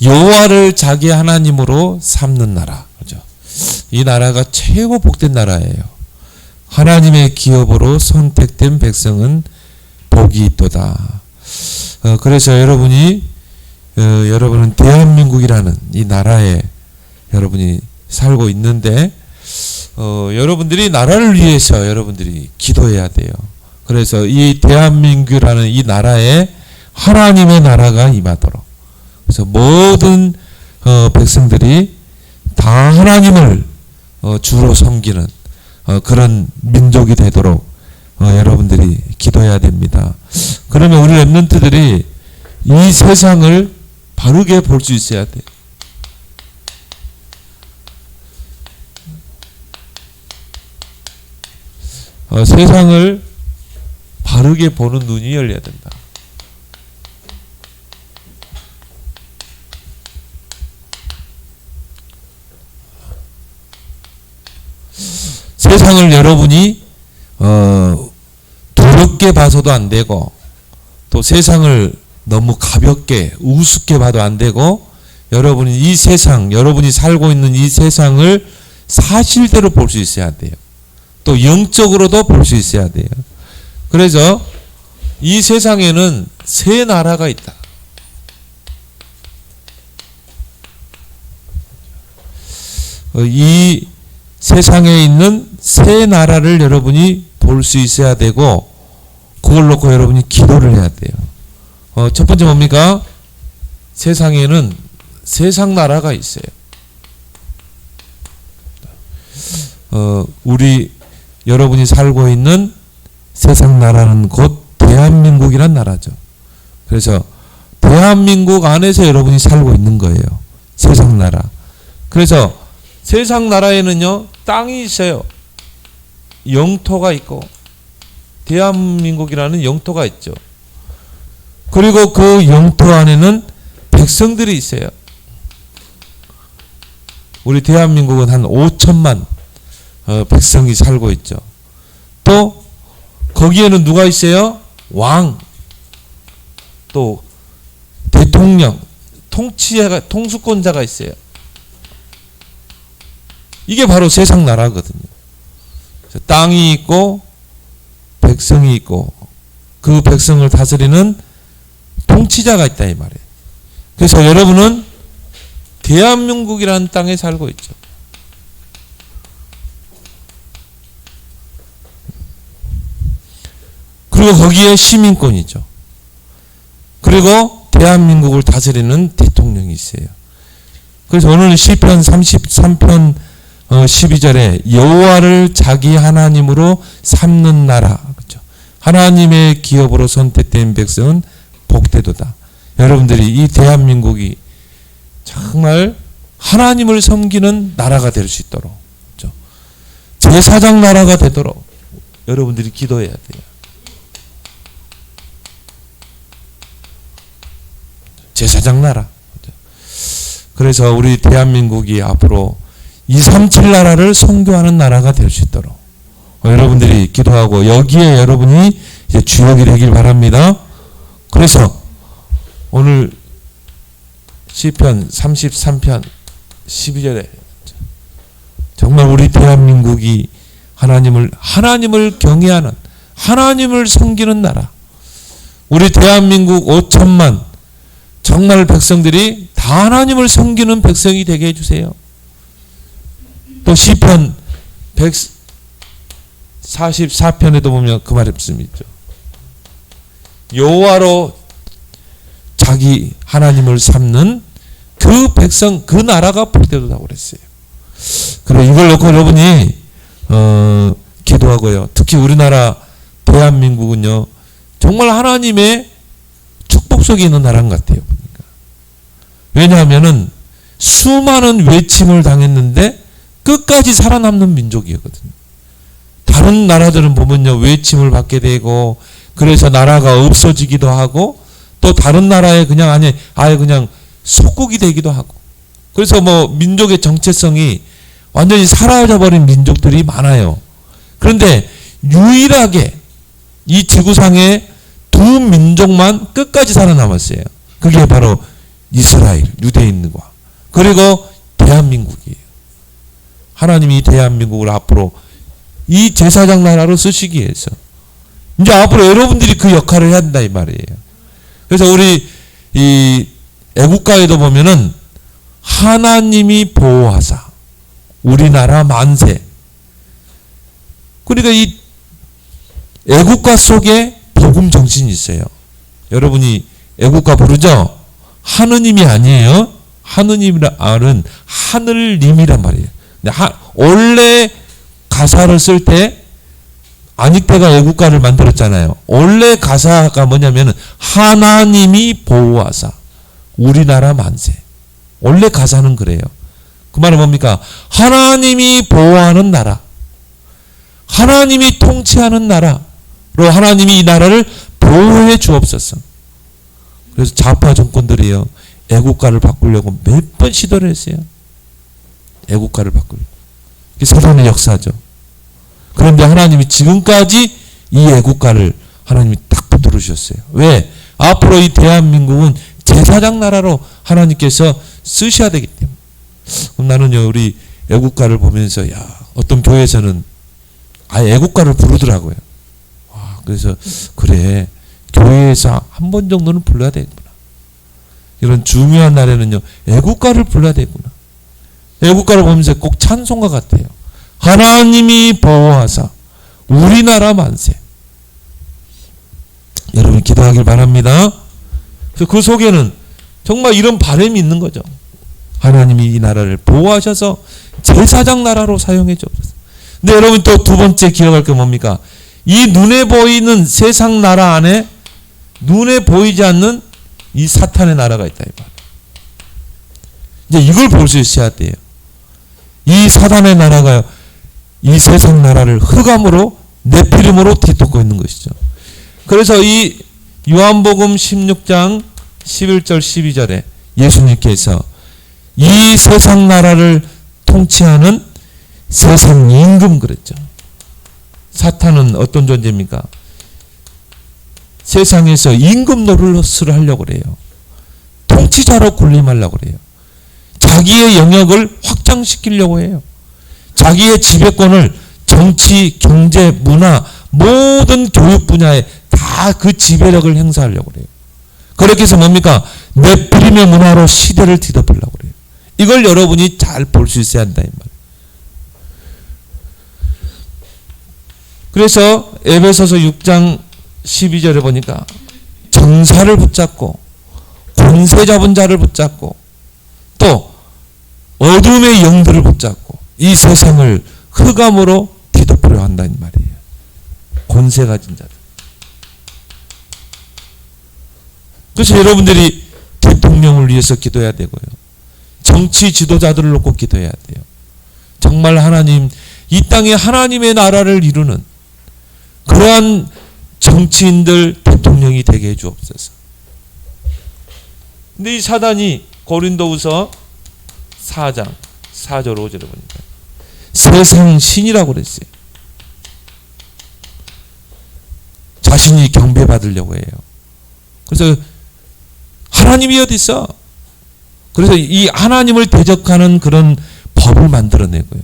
여호와를 자기 하나님으로 삼는 나라. 그죠? 이 나라가 최고 복된 나라예요. 하나님의 기업으로 선택된 백성은 복이 있도다. 그래서 여러분은 대한민국이라는 이 나라에 여러분이 살고 있는데, 여러분들이 나라를 위해서 여러분들이 기도해야 돼요. 그래서 이 대한민국이라는 이 나라에 하나님의 나라가 임하도록, 그래서 모든 백성들이 다 하나님을 주로 섬기는 그런 민족이 되도록 여러분들이 기도해야 됩니다. 그러면 우리 렘넌트들이 이 세상을 바르게 볼 수 있어야 돼요. 세상을 바르게 보는 눈이 열려야 된다. 세상을 여러분이 두렵게 봐서도 안 되고, 또 세상을 너무 가볍게 우습게 봐도 안 되고, 여러분이 이 세상, 여러분이 살고 있는 이 세상을 사실대로 볼 수 있어야 돼요. 또 영적으로도 볼 수 있어야 돼요. 그래서 이 세상에는 세 나라가 있다. 이 세상에 있는 세 나라를 여러분이 볼 수 있어야 되고, 그걸 놓고 여러분이 기도를 해야 돼요. 첫 번째 뭡니까? 세상에는 세상 나라가 있어요. 여러분이 살고 있는 세상 나라는 곧 대한민국이란 나라죠. 그래서 대한민국 안에서 여러분이 살고 있는 거예요. 세상 나라. 그래서 세상 나라에는요, 땅이 있어요. 영토가 있고, 대한민국이라는 영토가 있죠. 그리고 그 영토 안에는 백성들이 있어요. 우리 대한민국은 한 5천만 백성이 살고 있죠. 또 거기에는 누가 있어요? 왕, 또 대통령, 통수권자가 있어요. 이게 바로 세상 나라거든요. 땅이 있고 백성이 있고, 그 백성을 다스리는 통치자가 있다 이 말이에요. 그래서 여러분은 대한민국이라는 땅에 살고 있죠. 그리고 거기에 시민권이죠. 그리고 대한민국을 다스리는 대통령이 있어요. 그래서 오늘 시편 33편 12절에 여호와를 자기 하나님으로 삼는 나라, 그렇죠? 하나님의 기업으로 선택된 백성은 복되도다. 여러분들이 이 대한민국이 정말 하나님을 섬기는 나라가 될 수 있도록, 그렇죠? 제사장 나라가 되도록 여러분들이 기도해야 돼요. 제사장 나라. 그래서 우리 대한민국이 앞으로 237 나라를 선교하는 나라가 될 수 있도록 여러분들이 기도하고, 여기에 여러분이 이제 주역이 되길 바랍니다. 그래서 오늘 시편 33편 12절에 정말 우리 대한민국이 하나님을 경외하는, 하나님을 섬기는 나라, 우리 대한민국 5천만 정말 백성들이 다 하나님을 섬기는 백성이 되게 해주세요. 또 시편 144편에도 보면 그 말씀이 있죠. 여호와로 자기 하나님을 삼는 그 백성, 그 나라가 복되도다고 그랬어요. 그래, 이걸 놓고 여러분이 기도하고요. 특히 우리나라 대한민국은요, 정말 하나님의 축복 속에 있는 나라인 것 같아요. 보니까. 왜냐하면은 수많은 외침을 당했는데 끝까지 살아남는 민족이거든요. 다른 나라들은 보면요, 외침을 받게 되고, 그래서 나라가 없어지기도 하고, 또 다른 나라에 아예 그냥 속국이 되기도 하고, 그래서 민족의 정체성이 완전히 사라져버린 민족들이 많아요. 그런데 유일하게 이 지구상에 두 민족만 끝까지 살아남았어요. 그게 바로 이스라엘, 유대인과 그리고 대한민국이에요. 하나님이 이 대한민국을 앞으로 이 제사장 나라로 쓰시기 위해서 이제 앞으로 여러분들이 그 역할을 해야 한다 이 말이에요. 그래서 우리 이 애국가에도 보면은 하나님이 보호하사 우리나라 만세. 그러니까 이 애국가 속에 복음 정신이 있어요. 여러분이 애국가 부르죠? 하느님이 아니에요. 하느님이란 말은 하늘님이란 말이에요. 원래 가사를 쓸 때 안익대가 애국가를 만들었잖아요. 원래 가사가 뭐냐면 하나님이 보호하사 우리나라 만세. 원래 가사는 그래요. 그 말은 뭡니까? 하나님이 보호하는 나라, 하나님이 통치하는 나라로 하나님이 이 나라를 보호해 주옵소서. 그래서 좌파 정권들이요 애국가를 바꾸려고 몇 번 시도를 했어요. 애국가를 바꾸려고. 이게 사단의 역사죠. 그런데 하나님이 지금까지 이 애국가를 하나님이 딱 붙들어 주셨어요. 왜? 앞으로 이 대한민국은 제사장 나라로 하나님께서 쓰셔야 되기 때문에. 그럼 나는요 우리 애국가를 보면서 어떤 교회에서는 아예 애국가를 부르더라고요. 그래서 그래 교회에서 한 번 정도는 불러야 되겠구나. 이런 중요한 날에는요 애국가를 불러야 되겠구나. 애국가를 보면서 꼭 찬송가 같아요. 하나님이 보호하사 우리나라 만세. 여러분 기도하길 바랍니다. 그래서 그 속에는 정말 이런 바람이 있는 거죠. 하나님이 이 나라를 보호하셔서 제사장 나라로 사용해 주옵소서. 근데 여러분 또 두 번째 기억할 게 뭡니까? 이 눈에 보이는 세상 나라 안에 눈에 보이지 않는 이 사탄의 나라가 있다 이 말. 이제 이걸 볼 수 있어야 돼요. 이 사탄의 나라가 이 세상 나라를 흑암으로 네피림으로 뒤덮고 있는 것이죠. 그래서 이 요한복음 16장 11절 12절에 예수님께서 이 세상 나라를 통치하는 세상 임금 그랬죠. 사탄은 어떤 존재입니까? 세상에서 임금 노릇을 하려고 그래요. 통치자로 군림하려고 그래요. 자기의 영역을 확장시키려고 해요. 자기의 지배권을 정치, 경제, 문화, 모든 교육 분야에 다 그 지배력을 행사하려고 그래요. 그렇게 해서 뭡니까? 네피림의 문화로 시대를 뒤덮으려고 그래요. 이걸 여러분이 잘 볼 수 있어야 한다 이 말이에요. 그래서 에베소서 6장 12절에 보니까 정사를 붙잡고 권세 잡은 자를 붙잡고 또 어둠의 영들을 붙잡고 이 세상을 흑암으로 뒤덮으려 한다는 말이에요. 권세 가진 자들. 그래서 여러분들이 대통령을 위해서 기도해야 되고요. 정치 지도자들을 놓고 기도해야 돼요. 정말 하나님, 이 땅에 하나님의 나라를 이루는 그러한 정치인들, 대통령이 되게 해 주옵소서. 근데 이 사단이 고린도후서 4장 4절 5절에 보니까 세상 신이라고 그랬어요. 자신이 경배받으려고 해요. 그래서 하나님이 어디 있어? 그래서 이 하나님을 대적하는 그런 법을 만들어내고요.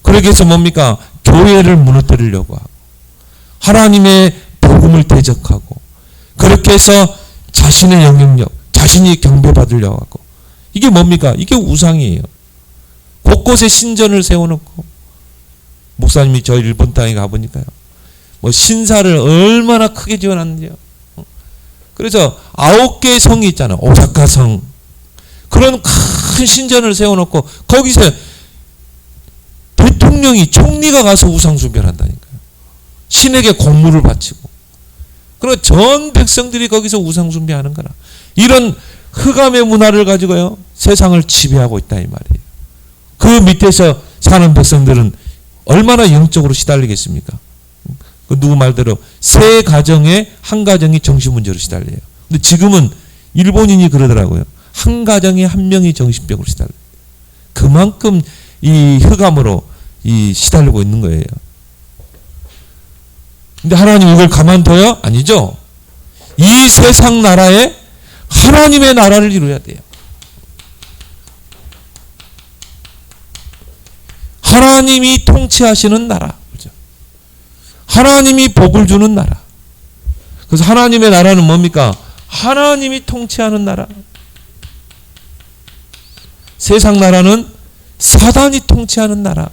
그렇게 해서 뭡니까? 교회를 무너뜨리려고 하고 하나님의 복음을 대적하고 그렇게 해서 자신의 영향력, 자신이 경배받으려고 하고 이게 뭡니까? 이게 우상이에요. 곳곳에 신전을 세워놓고 목사님이 저 일본 땅에 가보니까요. 뭐 신사를 얼마나 크게 지어놨는지요. 그래서 9개의 성이 있잖아요. 오사카 성. 그런 큰 신전을 세워놓고 거기서 대통령이 총리가 가서 우상 숭배를 한다니까요. 신에게 공물을 바치고. 그리고 전 백성들이 거기서 우상 숭배하는 거라. 이런 흑암의 문화를 가지고요. 세상을 지배하고 있다 이 말이에요. 그 밑에서 사는 백성들은 얼마나 영적으로 시달리겠습니까? 그 누구 말대로 세 가정에 한 가정이 정신문제로 시달려요. 근데 지금은 일본인이 그러더라고요. 한 가정에 한 명이 정신병으로 시달려요. 그만큼 이 흑암으로 이 시달리고 있는 거예요. 근데 하나님 이걸 가만둬요? 아니죠. 이 세상 나라에 하나님의 나라를 이루어야 돼요. 하나님이 통치하시는 나라. 그렇죠? 하나님이 복을 주는 나라. 그래서 하나님의 나라는 뭡니까? 하나님이 통치하는 나라. 세상 나라는 사단이 통치하는 나라.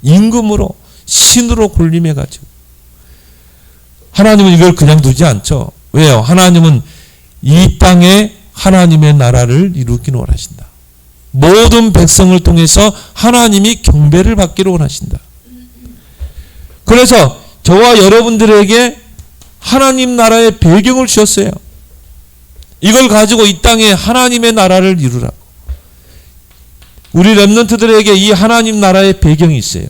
임금으로 신으로 군림해 가지고. 하나님은 이걸 그냥 두지 않죠. 왜요? 하나님은 이 땅에 하나님의 나라를 이루기를 원하신다. 모든 백성을 통해서 하나님이 경배를 받기를 원하신다. 그래서 저와 여러분들에게 하나님 나라의 배경을 주셨어요. 이걸 가지고 이 땅에 하나님의 나라를 이루라고. 우리 렘넌트들에게 이 하나님 나라의 배경이 있어요.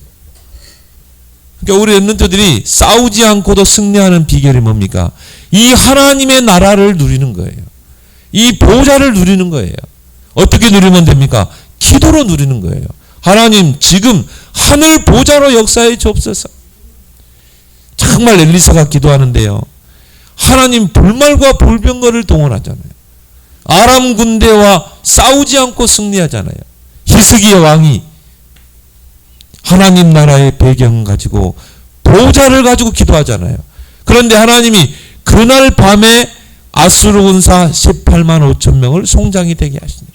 그러니까 우리 렘넌트들이 싸우지 않고도 승리하는 비결이 뭡니까? 이 하나님의 나라를 누리는 거예요. 이 보좌를 누리는 거예요. 어떻게 누리면 됩니까? 기도로 누리는 거예요. 하나님 지금 하늘 보좌로 역사해 주옵소서. 정말 엘리사가 기도하는데요. 하나님 불말과 불병거를 동원하잖아요. 아람 군대와 싸우지 않고 승리하잖아요. 히스기야 왕이 하나님 나라의 배경 가지고 보좌를 가지고 기도하잖아요. 그런데 하나님이 그날 밤에 아수르 군사 18만 5천 명을 송장이 되게 하시니라.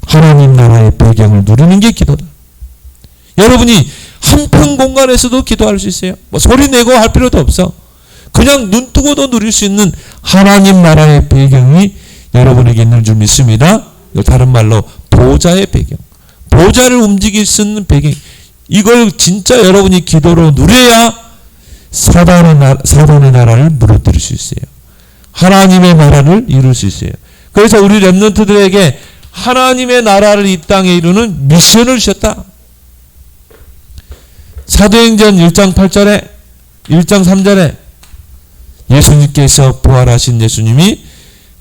하나님 나라의 배경을 누리는 게 기도다. 여러분이 한편 공간에서도 기도할 수 있어요. 뭐 소리 내고 할 필요도 없어. 그냥 눈 뜨고도 누릴 수 있는 하나님 나라의 배경이 여러분에게 있는 줄 믿습니다. 다른 말로 보좌의 배경. 보좌를 움직일 수 있는 배경. 이걸 진짜 여러분이 기도로 누려야 사단의 나라를 무너뜨릴 수 있어요. 하나님의 나라를 이룰 수 있어요. 그래서 우리 렘넌트들에게 하나님의 나라를 이 땅에 이루는 미션을 주셨다. 사도행전 1장 8절에 1장 3절에 예수님께서 부활하신 예수님이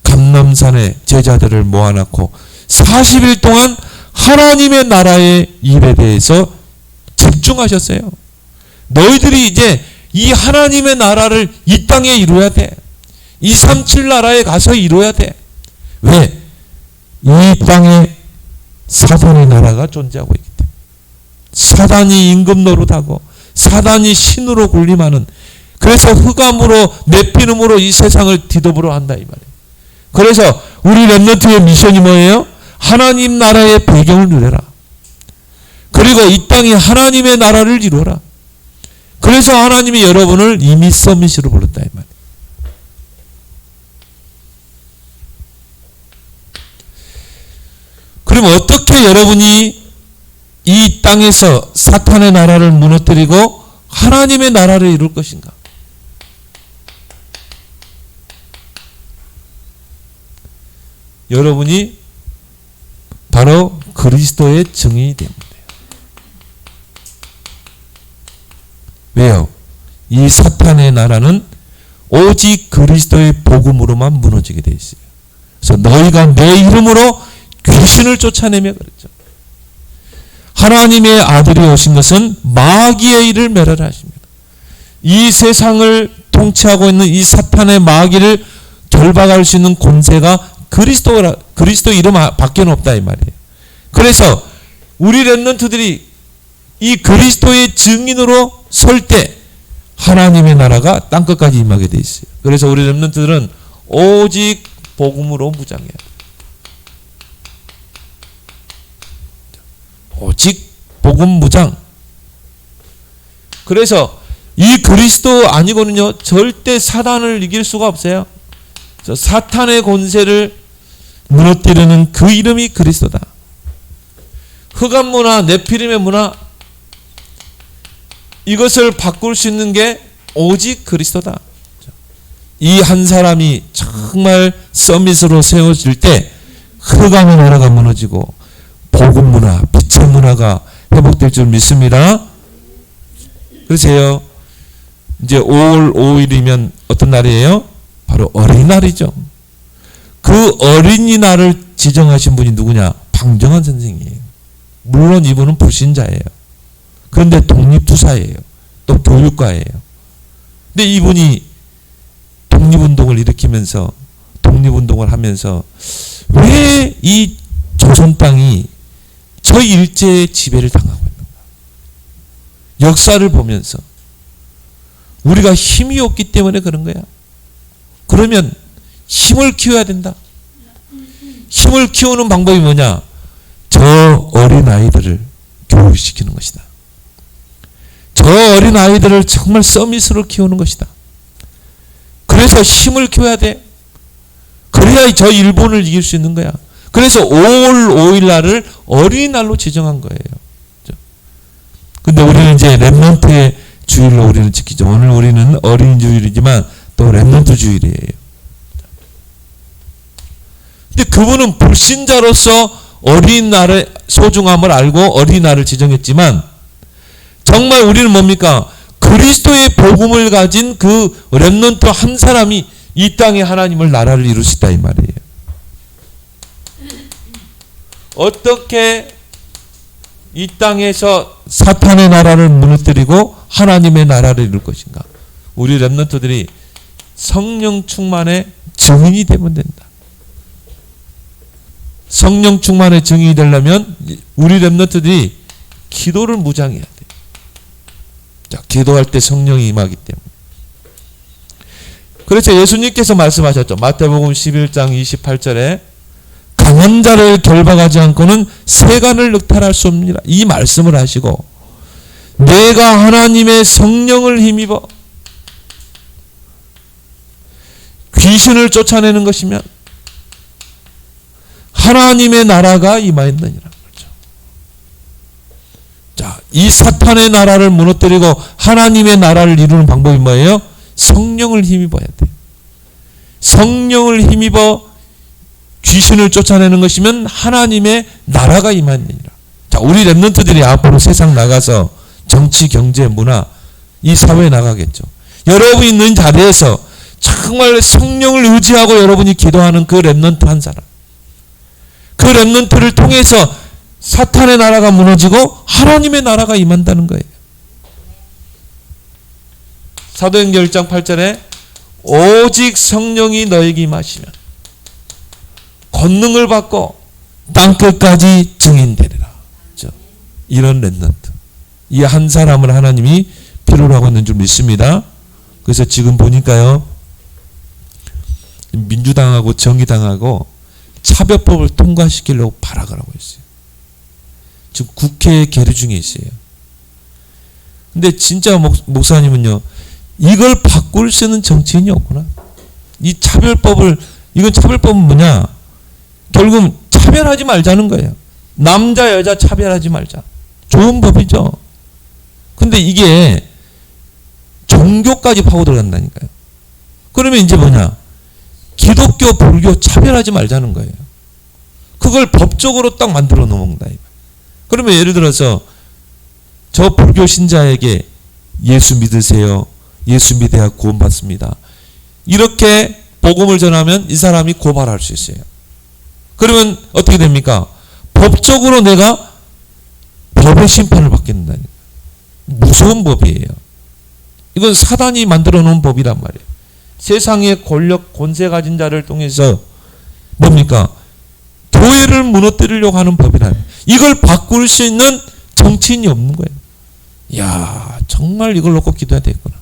감람산에 제자들을 모아놓고 40일 동안 하나님의 나라의 일에 대해서 집중하셨어요. 너희들이 이제 이 하나님의 나라를 이 땅에 이루어야 돼. 237 나라에 가서 이루어야 돼. 왜? 이 땅에 사단의 나라가 존재하고 있기 때문에. 사단이 임금 노릇하고 사단이 신으로 군림하는, 그래서 흑암으로 네피림으로 이 세상을 뒤덮으려 한다 이 말이에요. 그래서 우리 렘넌트의 미션이 뭐예요? 하나님 나라의 배경을 누려라. 그리고 이 땅에 하나님의 나라를 이루어라. 그래서 하나님이 여러분을 이미 서밋으로 불렀다 이 말이에요. 그럼 어떻게 여러분이 이 땅에서 사탄의 나라를 무너뜨리고 하나님의 나라를 이룰 것인가? 여러분이 바로 그리스도의 증인이 되면 돼요. 왜요? 이 사탄의 나라는 오직 그리스도의 복음으로만 무너지게 되어 있어요. 그래서 너희가 내 이름으로 귀신을 쫓아내며 그랬죠. 하나님의 아들이 오신 것은 마귀의 일을 멸하라 하십니다. 이 세상을 통치하고 있는 이 사탄의 마귀를 결박할 수 있는 권세가 그리스도 이름 밖에 없다 이 말이에요. 그래서 우리 렘넌트들이 이 그리스도의 증인으로 설 때 하나님의 나라가 땅끝까지 임하게 돼 있어요. 그래서 우리 렘넌트들은 오직 복음으로 무장해야 돼요. 오직 복음 무장. 그래서 이 그리스도 아니고는요 절대 사단을 이길 수가 없어요. 그래서 사탄의 권세를 무너뜨리는 그 이름이 그리스도다. 흑암 문화, 네피림의 문화, 이것을 바꿀 수 있는 게 오직 그리스도다. 이 한 사람이 정말 서밋으로 세워질 때 흑암의 나라가 무너지고 복음 문화, 빛의 문화가 회복될 줄 믿습니다. 그러세요. 이제 5월 5일이면 어떤 날이에요? 바로 어린이날이죠. 그 어린이날을 지정하신 분이 누구냐? 방정환 선생이에요. 물론 이분은 불신자예요. 그런데 독립투사예요. 또 교육가예요. 근데 이분이 독립운동을 일으키면서 독립운동을 하면서 왜 이 조선 땅이 저 일제의 지배를 당하고 있는가? 역사를 보면서 우리가 힘이 없기 때문에 그런 거야. 그러면 힘을 키워야 된다. 힘을 키우는 방법이 뭐냐? 저 어린 아이들을 교육시키는 것이다. 저 어린 아이들을 정말 서밋으로 키우는 것이다. 그래서 힘을 키워야 돼. 그래야 저 일본을 이길 수 있는 거야. 그래서 5월 5일 날을 어린이날로 지정한 거예요. 근데 우리는 이제 렘넌트의 주일로 우리는 지키죠. 오늘 우리는 어린이 주일이지만 또 렘넌트 주일이에요. 근데 그분은 불신자로서 어린이날의 소중함을 알고 어린이날을 지정했지만 정말 우리는 뭡니까? 그리스도의 복음을 가진 그 렘넌트 한 사람이 이 땅에 하나님을 나라를 이루시다 이 말이에요. 어떻게 이 땅에서 사탄의 나라를 무너뜨리고 하나님의 나라를 이룰 것인가? 우리 렘넌트들이 성령 충만의 증인이 되면 된다. 성령 충만의 증인이 되려면 우리 렘넌트들이 기도를 무장해야 돼. 자, 기도할 때 성령이 임하기 때문에. 그래서 예수님께서 말씀하셨죠. 마태복음 11장 28절에 강한 자를 결박하지 않고는 세간을 늑탈할 수 없느니라. 이 말씀을 하시고 내가 하나님의 성령을 힘입어 귀신을 쫓아내는 것이면 하나님의 나라가 임하였느니라. 그렇죠. 자, 이 사탄의 나라를 무너뜨리고 하나님의 나라를 이루는 방법이 뭐예요? 성령을 힘입어야 돼. 성령을 힘입어 귀신을 쫓아내는 것이면 하나님의 나라가 임하느니라. 자, 우리 렘넌트들이 앞으로 세상 나가서 정치, 경제, 문화 이 사회에 나가겠죠. 여러분이 있는 자리에서 정말 성령을 의지하고 여러분이 기도하는 그 렘넌트 한 사람. 그 렘넌트를 통해서 사탄의 나라가 무너지고 하나님의 나라가 임한다는 거예요. 사도행전 1장 8절에 오직 성령이 너에게 임하시면 권능을 받고 땅끝까지 증인되리라. 이런 렘넌트. 이 한 사람을 하나님이 필요로 하고 있는 줄 믿습니다. 그래서 지금 보니까요. 민주당하고 정의당하고 차별법을 통과시키려고 발악을 하고 있어요. 지금 국회에 계류 중에 있어요. 근데 진짜 목사님은요. 이걸 바꿀 수 있는 정치인이 없구나. 이 차별법을, 이건 차별법은 뭐냐? 결국은 차별하지 말자는 거예요. 남자 여자 차별하지 말자. 좋은 법이죠. 근데 이게 종교까지 파고 들어간다니까요. 그러면 이제 뭐냐? 기독교, 불교 차별하지 말자는 거예요. 그걸 법적으로 딱 만들어 놓는다. 그러면 예를 들어서 저 불교 신자에게 예수 믿으세요. 예수 믿어야 구원받습니다. 이렇게 복음을 전하면 이 사람이 고발할 수 있어요. 그러면 어떻게 됩니까? 법적으로 내가 법의 심판을 받게 된다니까. 무서운 법이에요. 이건 사단이 만들어 놓은 법이란 말이에요. 세상의 권력, 권세 가진 자를 통해서 뭡니까? 교회를 무너뜨리려고 하는 법이라. 이걸 바꿀 수 있는 정치인이 없는 거예요. 이야, 정말 이걸 놓고 기도해야 되겠구나.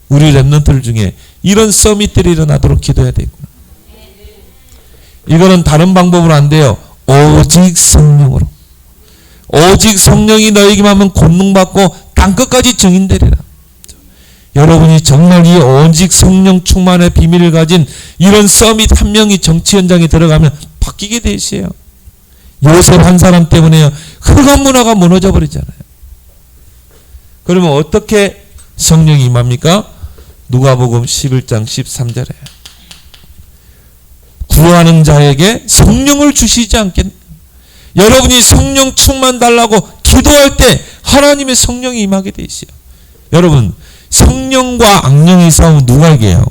우리 렘넌트들 중에 이런 서밋들이 일어나도록 기도해야 되겠구나. 이거는 다른 방법으로 안 돼요. 오직 성령으로. 오직 성령이 너에게만 하면 권능받고 땅끝까지 증인되리라. 여러분이 정말 이 오직 성령 충만의 비밀을 가진 이런 서밋 한 명이 정치 현장에 들어가면 바뀌게 돼 있어요. 요셉 한 사람 때문에 흑암 문화가 무너져 버리잖아요. 그러면 어떻게 성령이 임합니까? 누가복음 11장 13절에 구하는 자에게 성령을 주시지 않겠나? 여러분이 성령 충만 달라고 기도할 때 하나님의 성령이 임하게 돼 있어요. 여러분, 성령과 악령이 싸우면 누가 이겨요?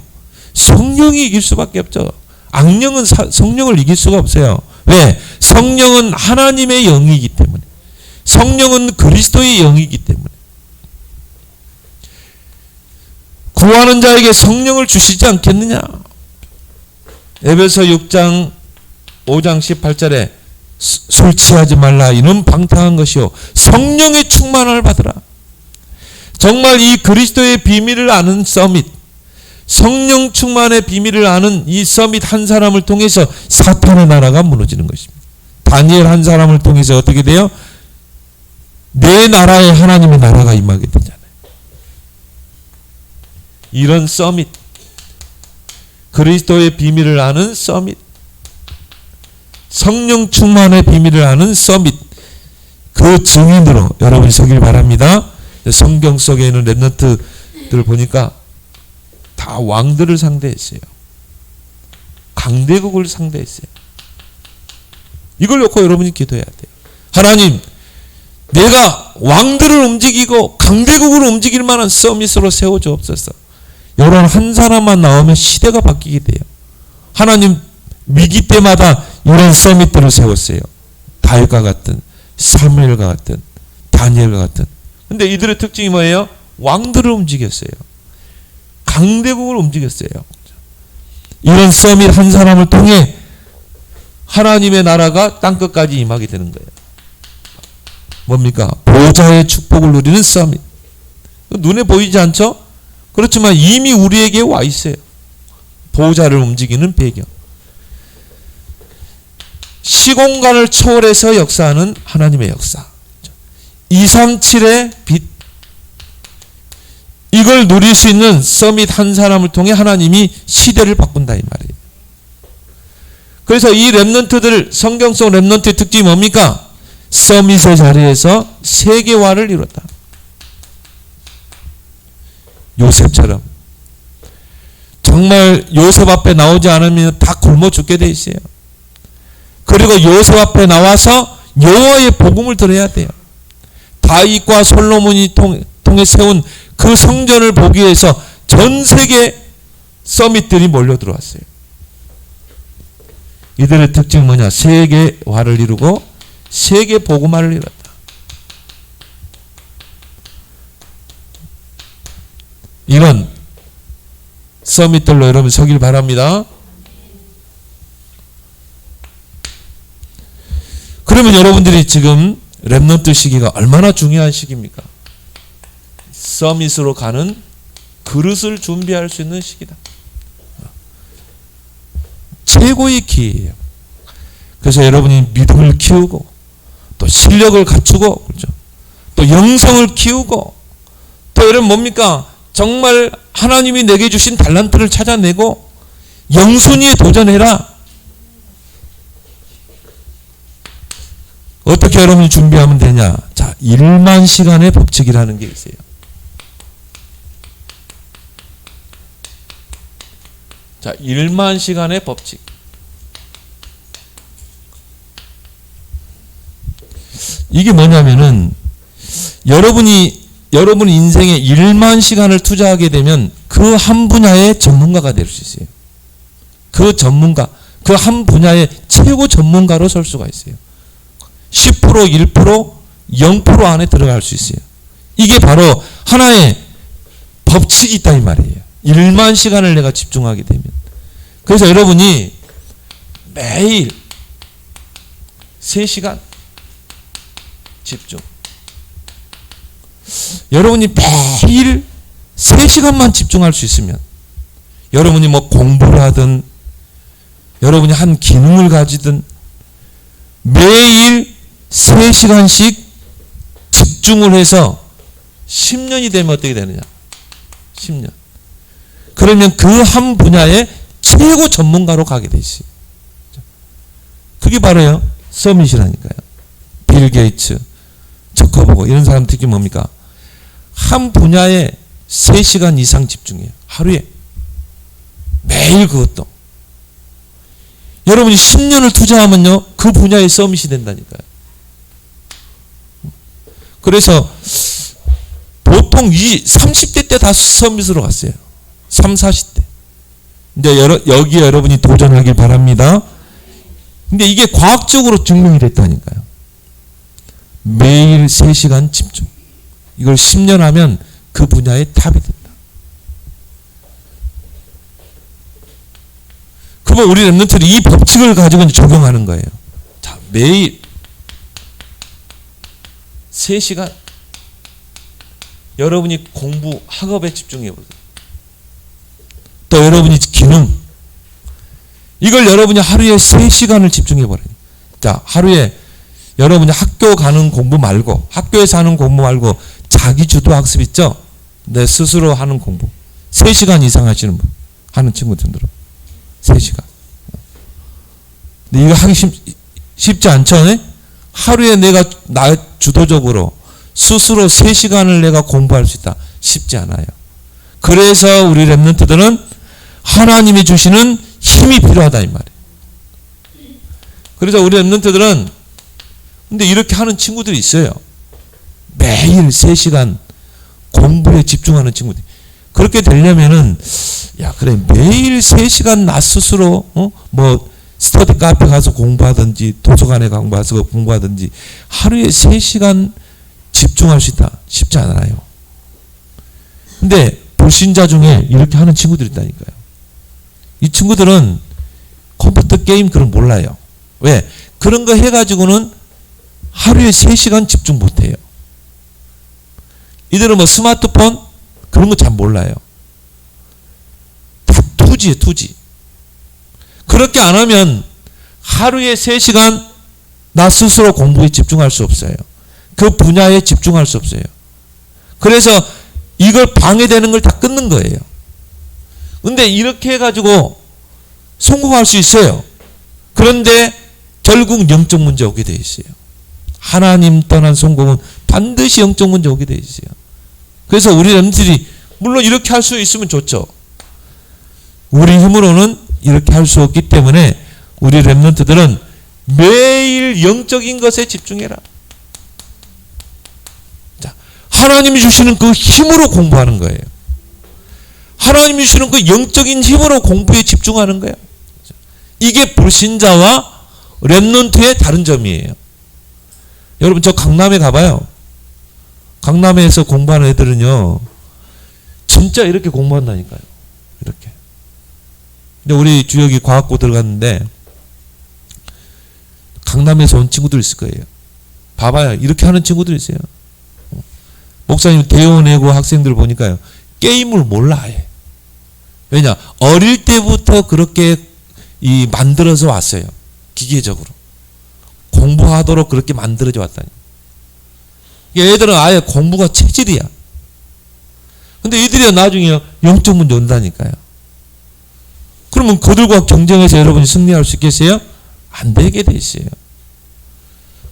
성령이 이길 수밖에 없죠. 악령은 성령을 이길 수가 없어요. 왜? 성령은 하나님의 영이기 때문에. 성령은 그리스도의 영이기 때문에. 구하는 자에게 성령을 주시지 않겠느냐? 에베소 6장 5장 18절에 술 취하지 말라. 이는 방탕한 것이요 성령의 충만을 받으라. 정말 이 그리스도의 비밀을 아는 서밋, 성령 충만의 비밀을 아는 이 서밋 한 사람을 통해서 사탄의 나라가 무너지는 것입니다. 다니엘 한 사람을 통해서 어떻게 돼요? 내 나라에 하나님의 나라가 임하게 되잖아요. 이런 서밋, 그리스도의 비밀을 아는 서밋, 성령 충만의 비밀을 아는 서밋, 그 증인으로 여러분이 서길 바랍니다. 성경 속에 있는 렘넌트들을 보니까 다 왕들을 상대했어요. 강대국을 상대했어요. 이걸 놓고 여러분이 기도해야 돼요. 하나님, 내가 왕들을 움직이고 강대국을 움직일 만한 서밋으로 세워주옵소서. 이런 한 사람만 나오면 시대가 바뀌게 돼요. 하나님 위기 때마다 이런 서밋들을 세웠어요. 다윗과 같은, 사무엘과 같은, 다니엘과 같은. 근데 이들의 특징이 뭐예요? 왕들을 움직였어요. 강대국을 움직였어요. 이런 서밋 한 사람을 통해 하나님의 나라가 땅끝까지 임하게 되는 거예요. 뭡니까? 보좌의 축복을 누리는 서밋. 눈에 보이지 않죠? 그렇지만 이미 우리에게 와 있어요. 보좌를 움직이는 배경. 시공간을 초월해서 역사하는 하나님의 역사. 237의 빛. 이걸 누릴 수 있는 서밋 한 사람을 통해 하나님이 시대를 바꾼다 이 말이에요. 그래서 이 렘넌트들, 성경 속 렘넌트의 특징이 뭡니까? 서밋의 자리에서 세계화를 이뤘다. 요셉처럼. 정말 요셉 앞에 나오지 않으면 다 굶어 죽게 돼 있어요. 그리고 요셉 앞에 나와서 여호와의 복음을 들어야 돼요. 다윗과 솔로몬이 통해 세운 그 성전을 보기 위해서 전 세계 서밋들이 몰려 들어왔어요. 이들의 특징은 뭐냐? 세계화를 이루고 세계 복음화를 이뤘다. 이런 서밋들로 여러분 서길 바랍니다. 그러면 여러분들이 지금 렘넌트 시기가 얼마나 중요한 시기입니까? 서밋으로 가는 그릇을 준비할 수 있는 시기다. 최고의 기회예요. 그래서 여러분이 믿음을 키우고 또 실력을 갖추고 그렇죠? 또 영성을 키우고 또 여러분 뭡니까? 정말 하나님이 내게 주신 달란트를 찾아내고 영순위에 도전해라. 어떻게 여러분이 준비하면 되냐? 자, 1만 시간의 법칙이라는 게 있어요. 자, 1만 시간의 법칙. 이게 뭐냐면은 여러분 인생에 1만 시간을 투자하게 되면 그 한 분야의 전문가가 될 수 있어요. 그 전문가, 그 한 분야의 최고 전문가로 설 수가 있어요. 10%, 1%, 0% 안에 들어갈 수 있어요. 이게 바로 하나의 법칙이 있다 이 말이에요. 1만 시간을 내가 집중하게 되면. 그래서 여러분이 매일 3시간 집중. 여러분이 매일 3시간만 집중할 수 있으면 여러분이 뭐 공부를 하든 여러분이 한 기능을 가지든 매일 3시간씩 집중을 해서 10년이 되면 어떻게 되느냐? 10년. 그러면 그 한 분야의 최고 전문가로 가게 돼 있어요. 그게 바로요. 서밋이라니까요. 빌 게이츠, 저커버거 이런 사람 특징이 뭡니까? 한 분야에 3시간 이상 집중해요. 하루에. 매일 그것도. 여러분이 10년을 투자하면요. 그 분야의 서밋이 된다니까요. 그래서 보통 30대 때 다 서밋으로 갔어요. 30, 40대. 이제 여기에 여러분이 도전하길 바랍니다. 근데 이게 과학적으로 증명이 됐다니까요. 매일 3시간 집중. 이걸 10년 하면 그 분야의 탑이 된다. 그러면 우리 렘넌트들이 이 법칙을 가지고 적용하는 거예요. 자, 매일 3시간 여러분이 공부, 학업에 집중해 보세요. 또 여러분이 기능, 이걸 여러분이 하루에 3시간을 집중해 버려요. 자, 하루에 여러분이 학교 가는 공부 말고, 학교에서 하는 공부 말고 자기 주도 학습 있죠? 내 스스로 하는 공부 3시간 이상 하시는 분, 하는 친구들은 3시간. 근데 이거 하기 쉽지 않죠? 네? 하루에 내가 나 주도적으로 스스로 3시간을 내가 공부할 수 있다. 쉽지 않아요. 그래서 우리 렘넌트들은 하나님이 주시는 힘이 필요하다 이 말이에요. 그래서 우리 렘넌트들은 근데 이렇게 하는 친구들이 있어요. 매일 3시간 공부에 집중하는 친구들. 그렇게 되려면은 야 그래 매일 3시간 나 스스로 뭐 스터디 카페 가서 공부하든지 도서관에 가서 공부하든지 하루에 3시간 집중할 수 있다. 쉽지 않아요. 근데 불신자 중에 이렇게 하는 친구들이 있다니까요. 이 친구들은 컴퓨터 게임 그런 거 몰라요. 왜? 그런 거 해가지고는 하루에 3시간 집중 못해요. 이들은 뭐 스마트폰 그런 거 잘 몰라요. 다 투지예요, 투지. 그렇게 안 하면 하루에 3시간 나 스스로 공부에 집중할 수 없어요. 그 분야에 집중할 수 없어요. 그래서 이걸 방해되는 걸 다 끊는 거예요. 근데 이렇게 해가지고 성공할 수 있어요. 그런데 결국 영적 문제 오게 돼 있어요. 하나님 떠난 성공은 반드시 영적 문제 오게 돼 있어요. 그래서 우리 렘들이 물론 이렇게 할 수 있으면 좋죠. 우리 힘으로는 이렇게 할 수 없기 때문에 우리 렘넌트들은 매일 영적인 것에 집중해라. 자, 하나님이 주시는 그 힘으로 공부하는 거예요. 하나님이 주시는 그 영적인 힘으로 공부에 집중하는 거예요. 이게 불신자와 렘넌트의 다른 점이에요. 여러분 저 강남에 가봐요. 강남에서 공부하는 애들은요 진짜 이렇게 공부한다니까요. 이렇게. 근데 우리 주역이 과학고 들어갔는데 강남에서 온 친구들 있을 거예요. 봐봐요. 이렇게 하는 친구들 있어요. 목사님 대원외고 학생들 보니까요. 게임을 몰라 해. 왜냐? 어릴 때부터 그렇게 만들어서 왔어요. 기계적으로. 공부하도록 그렇게 만들어져 왔다니. 얘들은 아예 공부가 체질이야. 근데 이들이 나중에 영적 문제 온다니까요. 그러면 그들과 경쟁해서 여러분이 승리할 수 있겠어요? 안 되게 돼 있어요.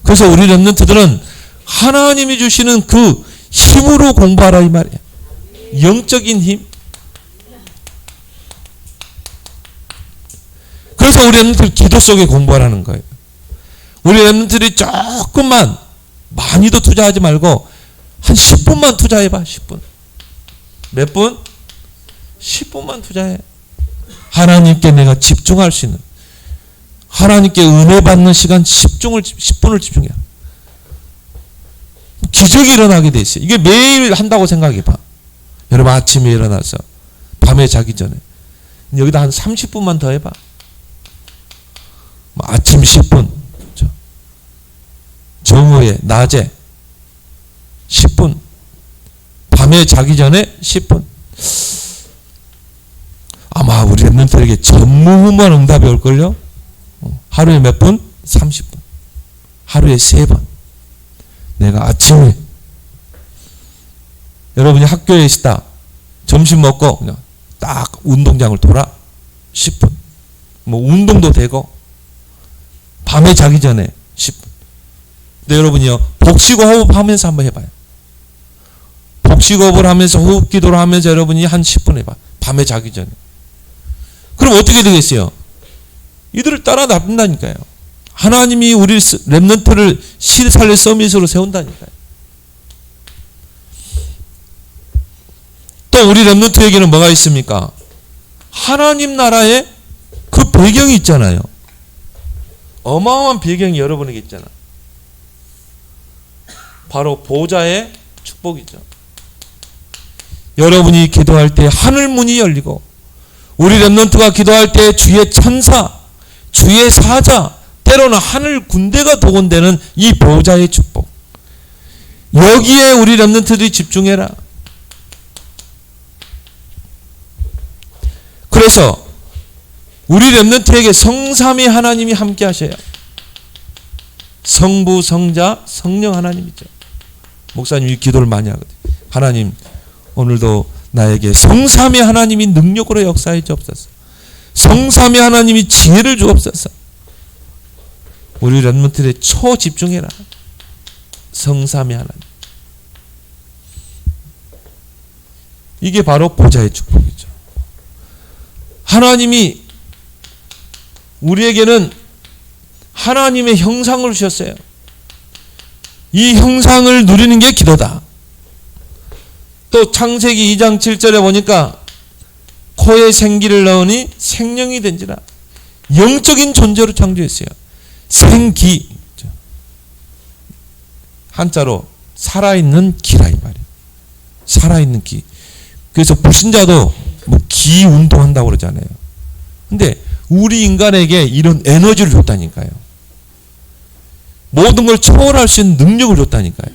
그래서 우리 렘넌트들은 하나님이 주시는 그 힘으로 공부하라 이 말이에요. 영적인 힘. 그래서 우리 렘넌트들 기도 속에 공부하라는 거예요. 우리 렘넌트들이 조금만 많이도 투자하지 말고 한 10분만 투자해봐. 10분. 몇 분? 10분만 투자해. 하나님께 내가 집중할 수 있는 하나님께 은혜 받는 시간 10분을 집중해. 기적이 일어나게 돼 있어요. 이게 매일 한다고 생각해봐. 여러분 아침에 일어나서 밤에 자기 전에 여기다 한 30분만 더 해봐. 아침 10분, 정오에 낮에 10분, 밤에 자기 전에 10분. 아마 우리 렘넌트에게 전무후무한 응답이 올걸요. 하루에 몇 분? 30분. 하루에 3번. 내가 아침에 여러분이 학교에 있다. 점심 먹고 그냥 딱 운동장을 돌아. 10분. 뭐 운동도 되고 밤에 자기 전에 10분. 근데 여러분이요. 복식호 호흡하면서 한번 해봐요. 복식호흡을 하면서 호흡 기도를 하면서 여러분이 한 10분 해봐. 밤에 자기 전에. 그럼 어떻게 되겠어요? 이들을 따라 납는다니까요. 하나님이 우리 렘넌트를 실살릴 서밋으로 세운다니까요. 또 우리 렘넌트에게는 뭐가 있습니까? 하나님 나라의 그 배경이 있잖아요. 어마어마한 배경이 여러분에게 있잖아. 바로 보좌의 축복이죠. 여러분이 기도할 때 하늘 문이 열리고 우리 렘넌트가 기도할 때 주의 천사, 주의 사자, 때로는 하늘 군대가 동원되는 이 보호자의 축복. 여기에 우리 렘넌트들이 집중해라. 그래서 우리 렘넌트에게 성삼위 하나님이 함께 하셔요. 성부, 성자, 성령 하나님이죠. 목사님이 기도를 많이 하거든요. 하나님, 오늘도 나에게 성삼위 하나님이 능력으로 역사해 주옵소서. 성삼위 하나님이 지혜를 주옵소서. 우리 렘넌트들의 초집중해라. 성삼위 하나님. 이게 바로 보좌의 축복이죠. 하나님이 우리에게는 하나님의 형상을 주셨어요. 이 형상을 누리는 게 기도다. 또 창세기 2장 7절에 보니까 코에 생기를 넣으니 생명이 된지라. 영적인 존재로 창조했어요. 생기. 한자로 살아있는 기라 이 말이에요. 살아있는 기. 그래서 불신자도 뭐 기 운동한다고 그러잖아요. 근데 우리 인간에게 이런 에너지를 줬다니까요. 모든 걸 초월할 수 있는 능력을 줬다니까요.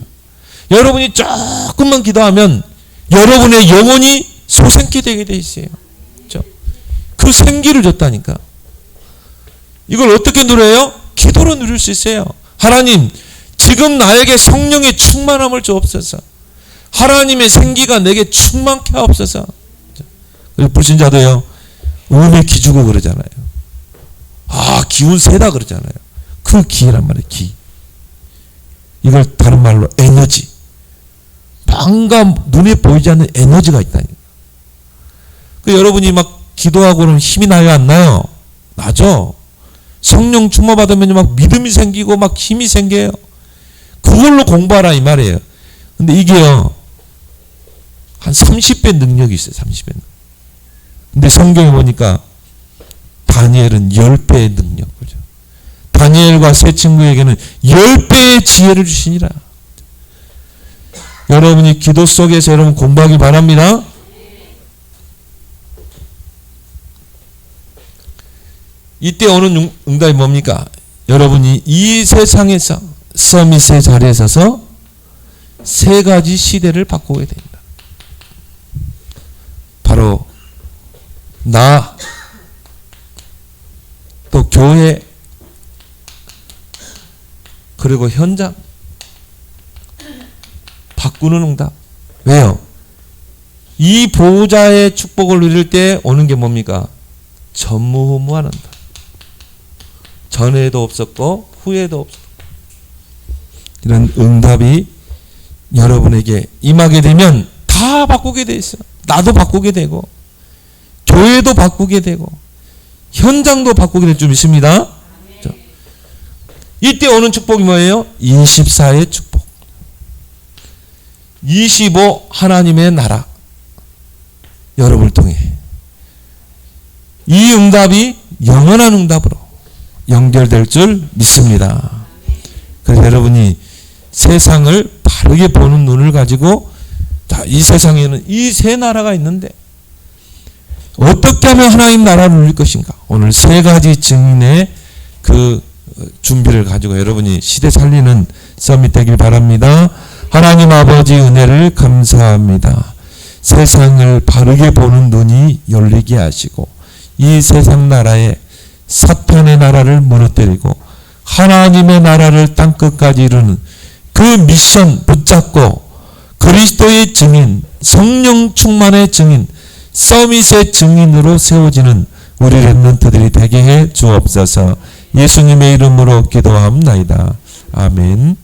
여러분이 조금만 기도하면 여러분의 영혼이 소생케 되게 돼 있어요. 그렇죠? 그 생기를 줬다니까. 이걸 어떻게 누려요? 기도로 누릴 수 있어요. 하나님, 지금 나에게 성령의 충만함을 주옵소서. 하나님의 생기가 내게 충만케 하옵소서. 그리고 불신자도요, 음에 기주고 그러잖아요. 아, 기운 세다 그러잖아요. 그 기란 말이에요, 기. 이걸 다른 말로 에너지. 뭔가 눈에 보이지 않는 에너지가 있다니까. 그 여러분이 막 기도하고 그러면 힘이 나요, 안 나요? 나죠. 성령 충만 받으면 막 믿음이 생기고 막 힘이 생겨요. 그걸로 공부하라 이 말이에요. 근데 이게요, 한 30배 능력이 있어요, 30배. 근데 성경에 보니까 다니엘은 10배의 능력, 그죠? 다니엘과 세 친구에게는 10배의 지혜를 주시니라. 여러분이 기도 속에서 여러분 공부하기 바랍니다. 이때 오는 응답이 뭡니까? 여러분이 이 세상에서 서밋의 자리에 서서 세 가지 시대를 바꾸게 됩니다. 바로 나, 또 교회, 그리고 현장 바꾸는 응답. 왜요? 이 보호자의 축복을 누릴 때 오는 게 뭡니까? 전무후무한 응답. 전에도 없었고 후에도 없었고 이런 응답이 여러분에게 임하게 되면 다 바꾸게 돼 있어요. 나도 바꾸게 되고 교회도 바꾸게 되고 현장도 바꾸게 될 줄 믿습니다. 이때 오는 축복이 뭐예요? 24의 축복. 25 하나님의 나라. 여러분을 통해 이 응답이 영원한 응답으로 연결될 줄 믿습니다. 그래서 여러분이 세상을 바르게 보는 눈을 가지고 이 세상에는 이 세 나라가 있는데 어떻게 하면 하나님 나라를 누릴 것인가? 오늘 세 가지 증인의 그 준비를 가지고 여러분이 시대 살리는 서밋 되길 바랍니다. 하나님 아버지 은혜를 감사합니다. 세상을 바르게 보는 눈이 열리게 하시고 이 세상 나라에 사탄의 나라를 무너뜨리고 하나님의 나라를 땅끝까지 이루는 그 미션 붙잡고 그리스도의 증인, 성령 충만의 증인, 서밋의 증인으로 세워지는 우리 렘넌트들이 되게 해 주옵소서. 예수님의 이름으로 기도합나이다. 아멘.